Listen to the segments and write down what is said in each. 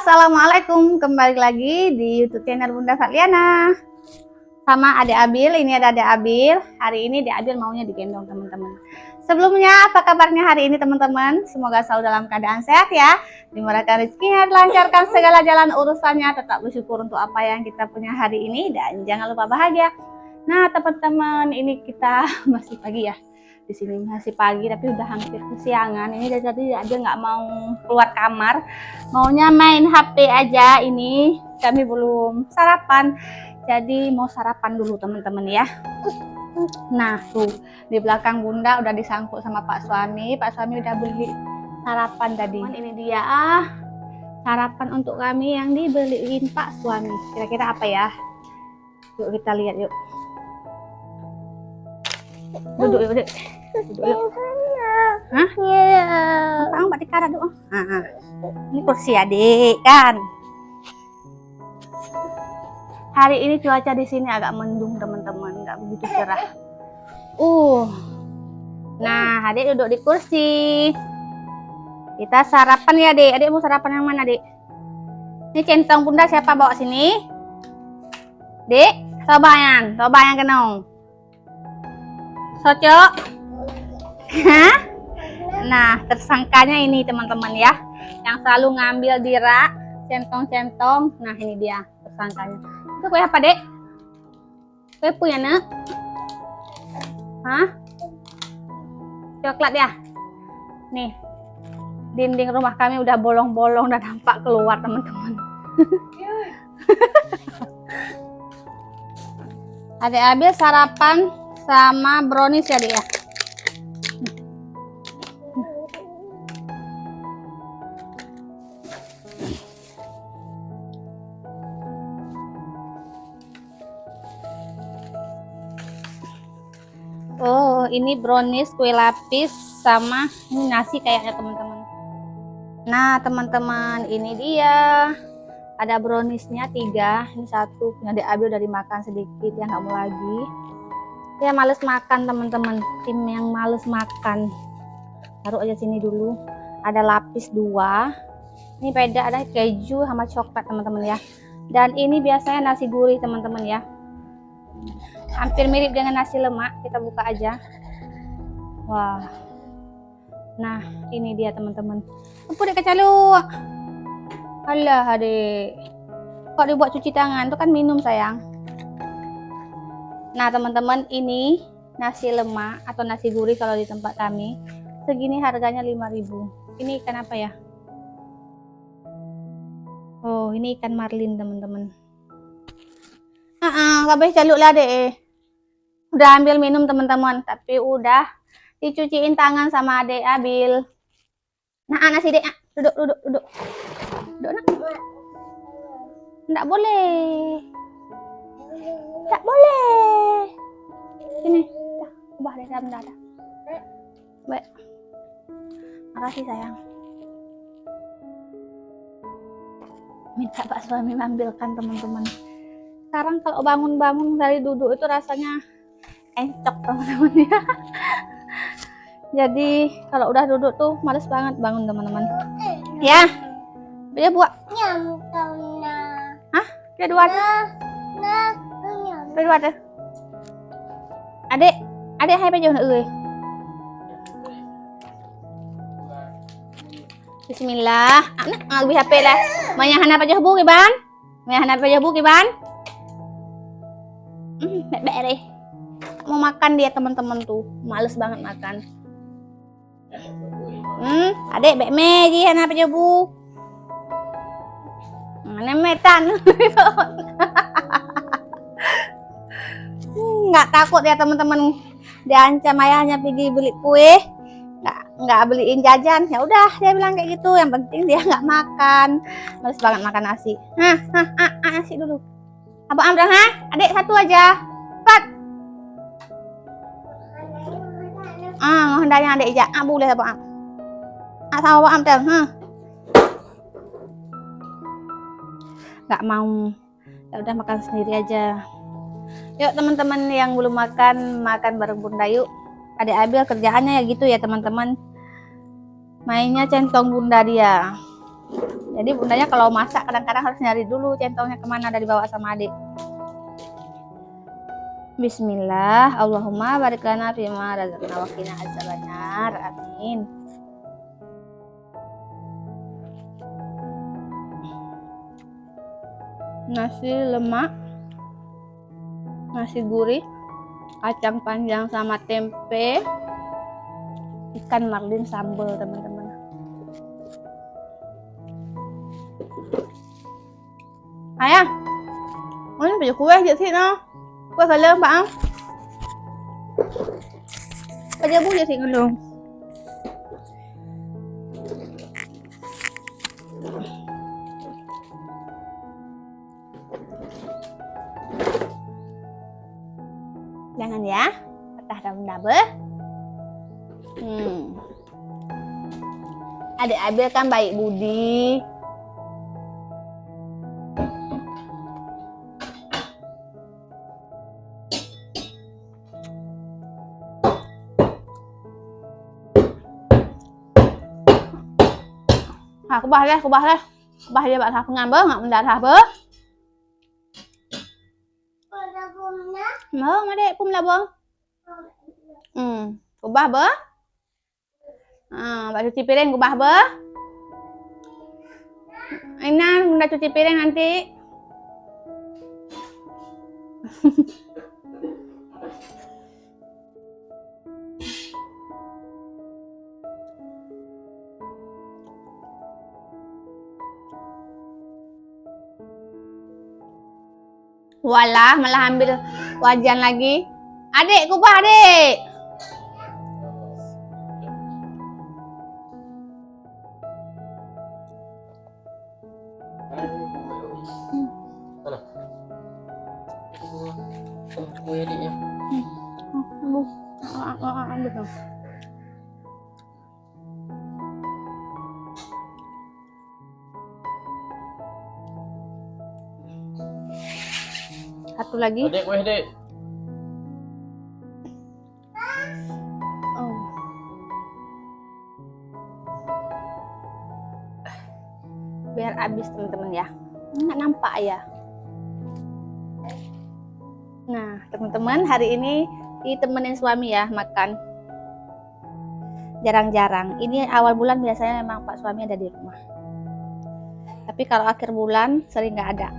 Assalamualaikum, kembali lagi di YouTube channel Bunda Satliana sama Adek Abil. Ini ada Adek Abil. Hari ini Adek Abil maunya digendong teman-teman. Sebelumnya, apa kabarnya hari ini teman-teman? Semoga selalu dalam keadaan sehat ya, dimurahkan rezekinya, dilancarkan segala jalan urusannya, tetap bersyukur untuk apa yang kita punya hari ini, dan jangan lupa bahagia. Nah teman-teman, ini kita masih pagi ya. Di sini masih pagi tapi udah hampir kesiangan. Ini dari tadi dia nggak mau keluar kamar, maunya main HP aja. Ini kami belum sarapan, jadi mau sarapan dulu teman-teman ya. Nah tuh di belakang Bunda udah disangkut sama Pak Suami. Pak Suami udah beli sarapan tadi. Ini dia sarapan untuk kami yang dibeliin Pak Suami. Kira-kira apa ya? Yuk kita lihat yuk. Duduk yuk, duduk. Duduk yuk. Hah? Apaan Mbak Dikara dulu? Ini kursi adik kan. Hari ini cuaca di sini agak mendung teman-teman, nggak begitu cerah. Nah, adik duduk di kursi. Kita sarapan ya, Dek. Adik mau sarapan yang mana, Dek? Ini centong Bunda siapa bawa sini? Dek, coba yang kenong. Cocok. Hah? Nah, tersangkanya ini teman-teman ya, yang selalu ngambil di rak centong-centong. Nah, ini dia tersangkanya. Itu kue apa, Dek? Kue punya, Nek? Hah? Coklat ya? Nih, dinding rumah kami udah bolong-bolong dan nampak keluar teman-teman. Adek Abil sarapan sama brownies ya, Dek ya? Oh, ini brownies kue lapis sama ini nasi kayaknya teman-teman. Nah, teman-teman, ini dia. Ada browniesnya 3, ini 1 punya Adek Abil udah dimakan sedikit, ya nggak mau lagi. Ya males makan teman-teman, tim yang males makan. Taruh aja sini dulu. Ada lapis 2. Ini beda, ada keju sama coklat teman-teman ya. Dan ini biasanya nasi gurih teman-teman ya. Hampir mirip dengan nasi lemak. Kita buka aja. Wah. Nah, ini dia teman-teman. Apa dek kecalu? Alah, Adek. Kok dibuat cuci tangan? Itu kan minum sayang. Nah teman-teman, ini nasi lemak atau nasi gurih kalau di tempat kami. Segini harganya 5.000. Ini ikan apa ya? Oh, ini ikan marlin teman-teman. Gak boleh caluk lah deh. Udah ambil minum teman-teman, tapi udah dicuciin tangan sama Adek Abil. Nah, nasi dek, duduk. Duduk nak. Nggak boleh. Nggak boleh. Sini, ubah deh dalam dada. Baik. Makasih sayang. Minta Pak Suami ambilkan teman-teman. Sekarang kalau bangun-bangun dari duduk itu rasanya encok teman-teman ya. Jadi kalau udah duduk tuh males banget bangun teman-teman. Ya. Dia buat. Hah? Dia dua. Dia dua tuh. Adek hai baju nữa. Bismillah. Lebih HP lah. Maya hana baju bu ban? Maya hana baju bu ban? Bek deh. Mau makan dia teman-teman tuh. Males banget makan. Adek bek me ji hana baju bu. Mana metan. Nggak takut ya teman-teman, diancam ayahnya pergi beli kue, nggak beliin jajan. Ya udah dia bilang kayak gitu, yang penting dia nggak makan. Males banget makan nasi. Nasi dulu. Abang Amrah, adik satu aja, cepat. Hendaknya adik aja. Boleh abang. Sama abang Amrah, nggak mau. Ya udah makan sendiri aja. Yuk teman-teman yang belum makan bareng Bunda yuk. Adek Abil kerjaannya ya gitu ya teman-teman. Mainnya centong Bunda dia. Jadi bundanya kalau masak kadang-kadang harus nyari dulu centongnya kemana, dari bawa sama adik. Bismillah, Allahumma barik lana fima razaqna wa qina azabannar. Amin. Nasi lemak, nasi gurih, kacang panjang sama tempe, ikan marlin sambal, teman-teman. Ayah, mana baju kue vậy thị nó? Kue phải lên bạn. Bây giờ bút vậy thị luôn. Jangan ya, patah double. Adik Abil kan baik budi. Kubah dia bạn thằng ngàn bớ ngậm đà thà bớ. Mơ mà đệ pum là bơ. Kubah bớ. Mbak cuci piring, kubah bơ. Ainan, bunda cuci piring nanti. Walah, malah ambil wajan lagi. Adik, kubah adik. Ambil dong. Satu lagi. Adik, kue adik. Biar habis teman-teman ya. Nggak nampak ya. Nah teman-teman, hari ini ditemenin suami ya makan. Jarang-jarang. Ini awal bulan biasanya memang Pak suami ada di rumah. Tapi kalau akhir bulan sering nggak ada.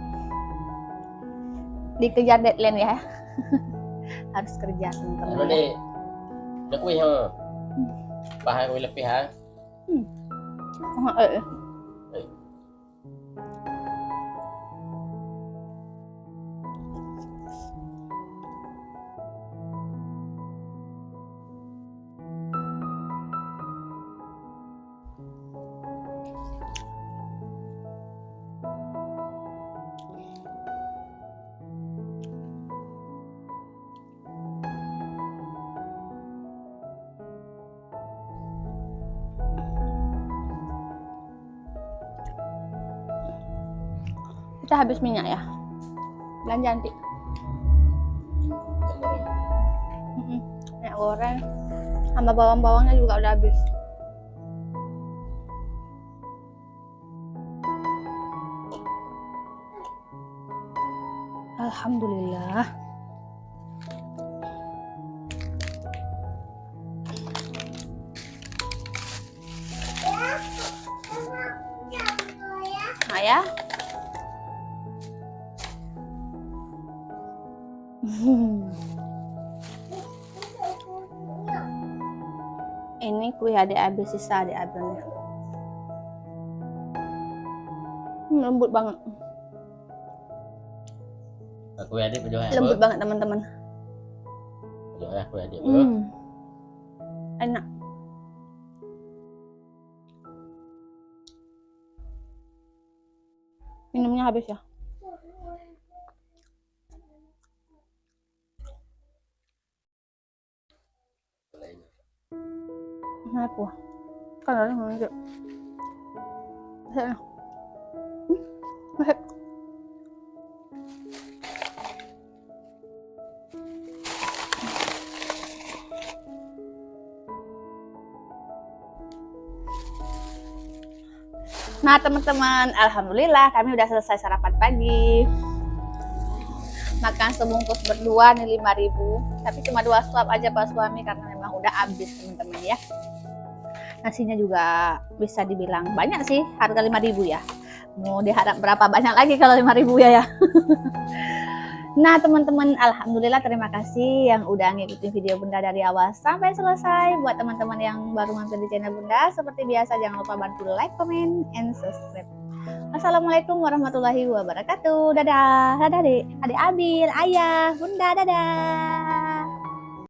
Dikejar deadline ya. Harus kerja teman-teman ya. Nak kue ha. Bahaya kue lebih ha. Kita habis minyak ya. Belanja nanti. Minyak goreng sama bawang-bawangnya juga udah habis. Alhamdulillah. Ayah. Ini kue adik Abil, sisa adik Abilnya. Lembut banget. Kue adik berjuang. Lembut banget teman-teman. Berjuang kue adik. Enak. Minumnya habis ya. Apa? Kan ada nggak? Saya. Nah teman-teman, alhamdulillah kami udah selesai sarapan pagi. Makan sebungkus berdua nih 5.000, tapi cuma 2 suap aja Pak suami karena memang udah habis teman-teman ya. Nasinya juga bisa dibilang banyak sih, harga 5.000 ya. Mau diharap berapa banyak lagi kalau 5.000 ya. Nah teman-teman, alhamdulillah terima kasih yang udah ngikutin video Bunda dari awal sampai selesai. Buat teman-teman yang baru mampir di channel Bunda, seperti biasa jangan lupa bantu like, comment, and subscribe. Assalamualaikum warahmatullahi wabarakatuh. Dadah, dadah dek, adik Abil, ayah, Bunda, dadah.